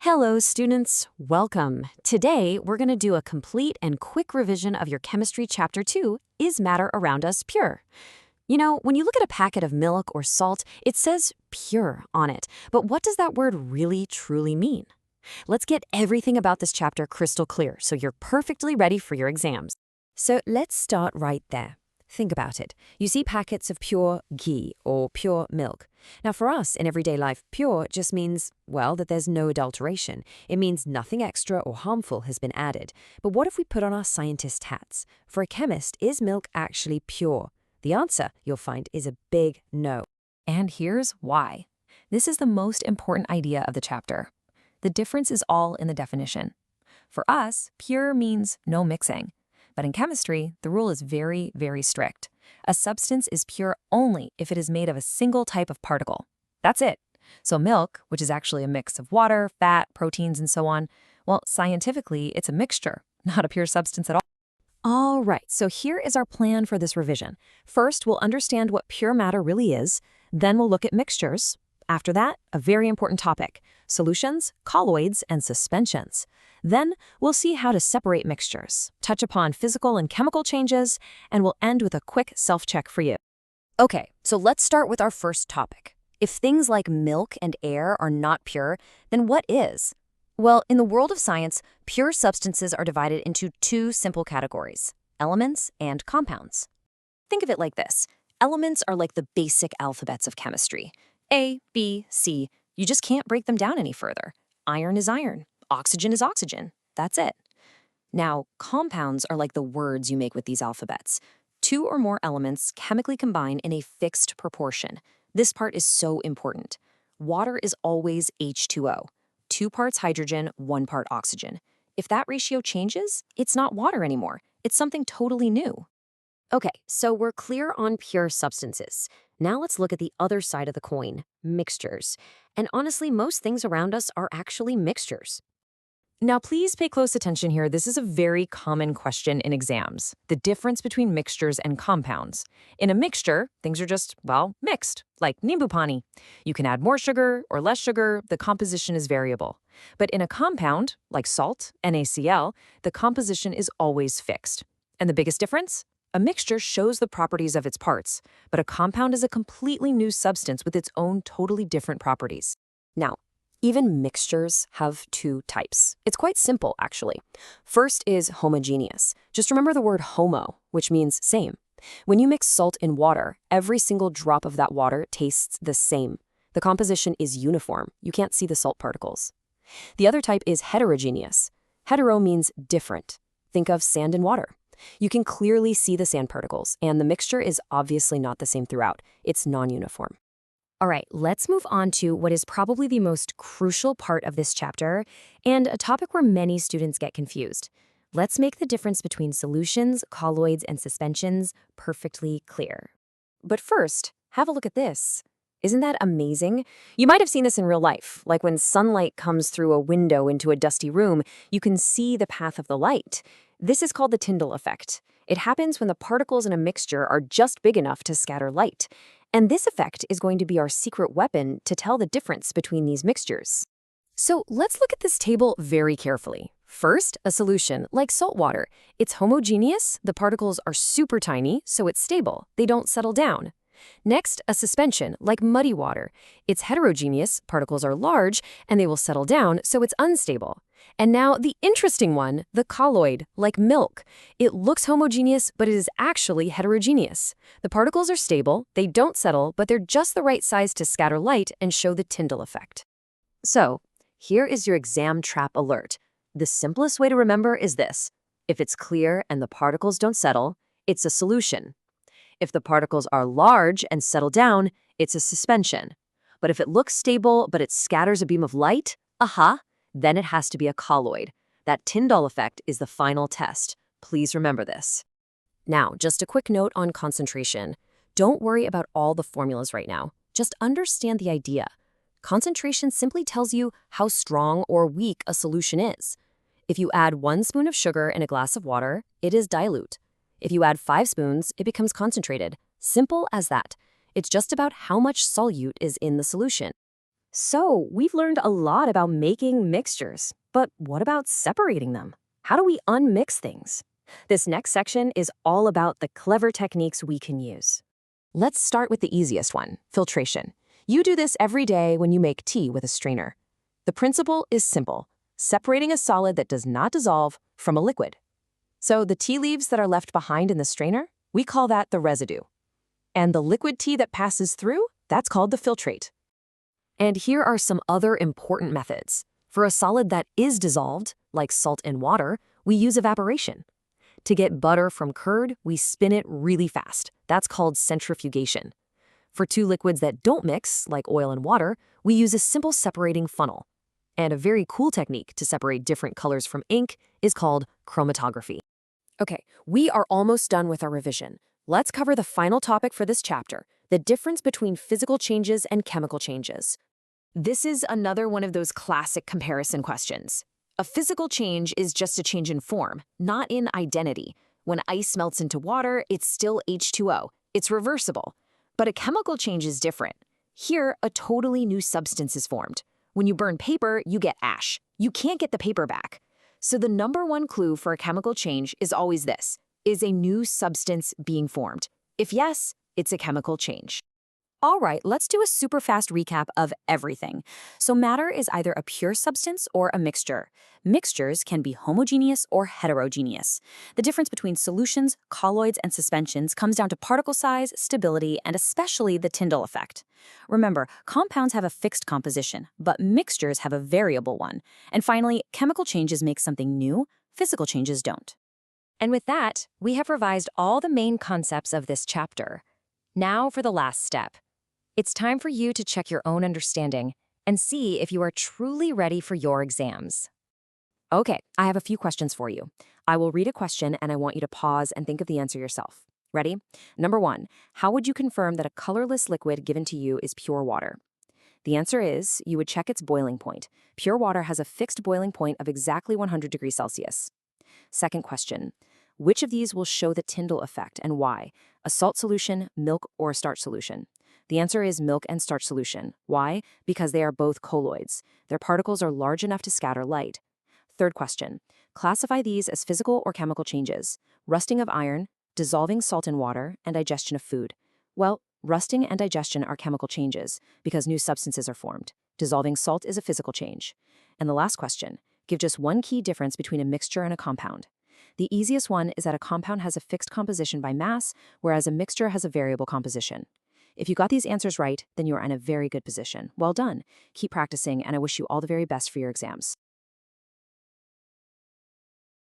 Hello, students. Welcome. Today, we're going to do a complete and quick revision of your Chemistry Chapter 2, Is Matter Around Us Pure? You know, when you look at a packet of milk or salt, it says pure on it. But what does that word really, truly mean? Let's get everything about this chapter crystal clear so you're perfectly ready for your exams. So let's start right there. Think about it. You see packets of pure ghee or pure milk. Now for us in everyday life, pure just means, well, that there's no adulteration. It means nothing extra or harmful has been added. But what if we put on our scientist hats? For a chemist, is milk actually pure? The answer, you'll find, is a big no. And here's why. This is the most important idea of the chapter. The difference is all in the definition. For us, pure means no mixing. But in chemistry, the rule is very, very strict. A substance is pure only if it is made of a single type of particle. That's it. So milk, which is actually a mix of water, fat, proteins, and so on, well, scientifically, it's a mixture, not a pure substance at all. All right, so here is our plan for this revision. First, we'll understand what pure matter really is. Then we'll look at mixtures. After that, a very important topic, solutions, colloids, and suspensions. Then we'll see how to separate mixtures, touch upon physical and chemical changes, and we'll end with a quick self-check for you. Okay, so let's start with our first topic. If things like milk and air are not pure, then what is? Well, in the world of science, pure substances are divided into two simple categories, elements and compounds. Think of it like this. Elements are like the basic alphabets of chemistry. A, B, C. You just can't break them down any further. Iron is iron. Oxygen is oxygen. That's it. Now, compounds are like the words you make with these alphabets. Two or more elements chemically combine in a fixed proportion. This part is so important. Water is always H2O. 2 parts hydrogen, 1 part oxygen. If that ratio changes, it's not water anymore. It's something totally new. Okay, so we're clear on pure substances. Now let's look at the other side of the coin, mixtures. And honestly, most things around us are actually mixtures. Now, please pay close attention here. This is a very common question in exams, the difference between mixtures and compounds. In a mixture, things are just, well, mixed, like nimbu pani. You can add more sugar or less sugar, the composition is variable. But in a compound, like salt, NaCl, the composition is always fixed. And the biggest difference? A mixture shows the properties of its parts, but a compound is a completely new substance with its own totally different properties. Now, even mixtures have two types. It's quite simple, actually. First is homogeneous. Just remember the word homo, which means same. When you mix salt in water, every single drop of that water tastes the same. The composition is uniform. You can't see the salt particles. The other type is heterogeneous. Hetero means different. Think of sand and water. You can clearly see the sand particles, and the mixture is obviously not the same throughout. It's non-uniform. All right, let's move on to what is probably the most crucial part of this chapter, and a topic where many students get confused. Let's make the difference between solutions, colloids, and suspensions perfectly clear. But first, have a look at this. Isn't that amazing? You might have seen this in real life, like when sunlight comes through a window into a dusty room, you can see the path of the light. This is called the Tyndall effect. It happens when the particles in a mixture are just big enough to scatter light. And this effect is going to be our secret weapon to tell the difference between these mixtures. So let's look at this table very carefully. First, a solution, like salt water. It's homogeneous, the particles are super tiny, so it's stable. They don't settle down. Next, a suspension, like muddy water. It's heterogeneous, particles are large, and they will settle down, so it's unstable. And now the interesting one, the colloid, like milk. It looks homogeneous, but it is actually heterogeneous. The particles are stable, they don't settle, but they're just the right size to scatter light and show the Tyndall effect. So, here is your exam trap alert. The simplest way to remember is this. If it's clear and the particles don't settle, it's a solution. If the particles are large and settle down, it's a suspension. But if it looks stable but it scatters a beam of light, then it has to be a colloid. That Tyndall effect is the final test. Please remember this. Now, just a quick note on concentration. Don't worry about all the formulas right now. Just understand the idea. Concentration simply tells you how strong or weak a solution is. If you add 1 spoon of sugar in a glass of water, it is dilute. If you add 5 spoons, it becomes concentrated. Simple as that. It's just about how much solute is in the solution. So, we've learned a lot about making mixtures, but what about separating them? How do we unmix things? This next section is all about the clever techniques we can use. Let's start with the easiest one, filtration. You do this every day when you make tea with a strainer. The principle is simple, separating a solid that does not dissolve from a liquid. So the tea leaves that are left behind in the strainer, we call that the residue. And the liquid tea that passes through, that's called the filtrate. And here are some other important methods. For a solid that is dissolved, like salt in water, we use evaporation. To get butter from curd, we spin it really fast. That's called centrifugation. For two liquids that don't mix, like oil and water, we use a simple separating funnel. And a very cool technique to separate different colors from ink is called chromatography. Okay, we are almost done with our revision. Let's cover the final topic for this chapter, the difference between physical changes and chemical changes. This is another one of those classic comparison questions. A physical change is just a change in form, not in identity. When ice melts into water, it's still H2O. It's reversible. But a chemical change is different. Here, a totally new substance is formed. When you burn paper, you get ash. You can't get the paper back. So the number one clue for a chemical change is always this: is a new substance being formed? If yes, it's a chemical change. All right, let's do a super fast recap of everything. So matter is either a pure substance or a mixture. Mixtures can be homogeneous or heterogeneous. The difference between solutions, colloids, and suspensions comes down to particle size, stability, and especially the Tyndall effect. Remember, compounds have a fixed composition, but mixtures have a variable one. And finally, chemical changes make something new, physical changes don't. And with that, we have revised all the main concepts of this chapter. Now for the last step. It's time for you to check your own understanding and see if you are truly ready for your exams. Okay, I have a few questions for you. I will read a question and I want you to pause and think of the answer yourself. Ready? Number 1, how would you confirm that a colorless liquid given to you is pure water? The answer is, you would check its boiling point. Pure water has a fixed boiling point of exactly 100 degrees Celsius. Second question, which of these will show the Tyndall effect and why? A salt solution, milk, or a starch solution? The answer is milk and starch solution. Why? Because they are both colloids. Their particles are large enough to scatter light. Third question, classify these as physical or chemical changes: rusting of iron, dissolving salt in water, and digestion of food. Well, rusting and digestion are chemical changes because new substances are formed. Dissolving salt is a physical change. And the last question, give just one key difference between a mixture and a compound. The easiest one is that a compound has a fixed composition by mass, whereas a mixture has a variable composition. If you got these answers right, then you are in a very good position. Well done. Keep practicing, and I wish you all the very best for your exams.